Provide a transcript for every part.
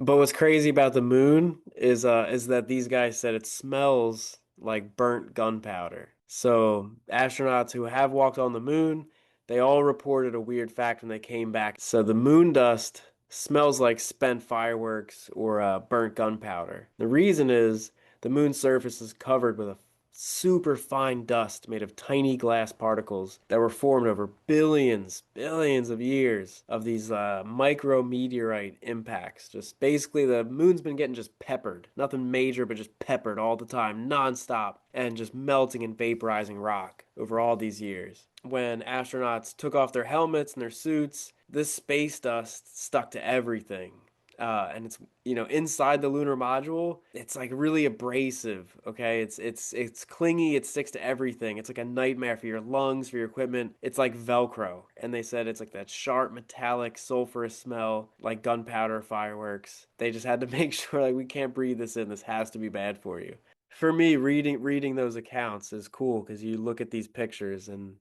But what's crazy about the moon is that these guys said it smells like burnt gunpowder. So astronauts who have walked on the moon, they all reported a weird fact when they came back. So the moon dust smells like spent fireworks or burnt gunpowder. The reason is the moon's surface is covered with a super fine dust made of tiny glass particles that were formed over billions of years of these micrometeorite impacts. Just basically, the moon's been getting just peppered. Nothing major, but just peppered all the time, nonstop, and just melting and vaporizing rock over all these years. When astronauts took off their helmets and their suits, this space dust stuck to everything, and it's inside the lunar module. It's like really abrasive. Okay, it's clingy. It sticks to everything. It's like a nightmare for your lungs, for your equipment. It's like Velcro, and they said it's like that sharp metallic sulfurous smell, like gunpowder fireworks. They just had to make sure like we can't breathe this in. This has to be bad for you. For me, reading those accounts is cool because you look at these pictures and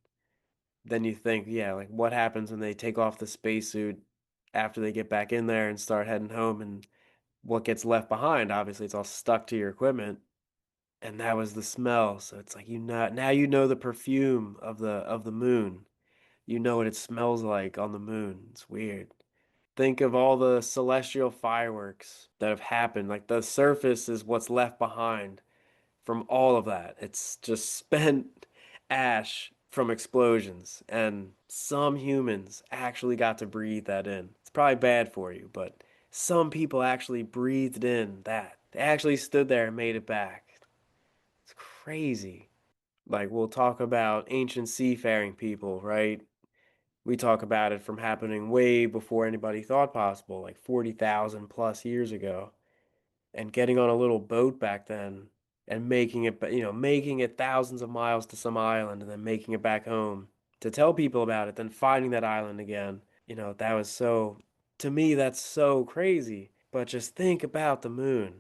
then you think, yeah, like what happens when they take off the spacesuit after they get back in there and start heading home, and what gets left behind? Obviously, it's all stuck to your equipment, and that was the smell. So it's like now you know the perfume of the moon. You know what it smells like on the moon. It's weird. Think of all the celestial fireworks that have happened. Like the surface is what's left behind from all of that. It's just spent ash from explosions, and some humans actually got to breathe that in. It's probably bad for you, but some people actually breathed in that. They actually stood there and made it back. It's crazy. Like, we'll talk about ancient seafaring people, right? We talk about it from happening way before anybody thought possible, like 40,000 plus years ago, and getting on a little boat back then and making it thousands of miles to some island and then making it back home to tell people about it, then finding that island again. That was to me, that's so crazy. But just think about the moon,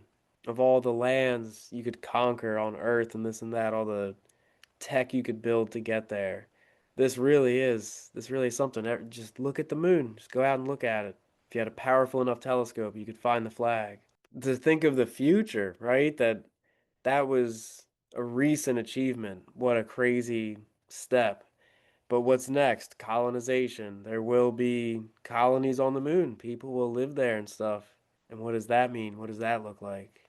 of all the lands you could conquer on Earth and this and that, all the tech you could build to get there. This really is something. Just look at the moon. Just go out and look at it. If you had a powerful enough telescope, you could find the flag. To think of the future, right? That was a recent achievement. What a crazy step. But what's next? Colonization. There will be colonies on the moon. People will live there and stuff. And what does that mean? What does that look like?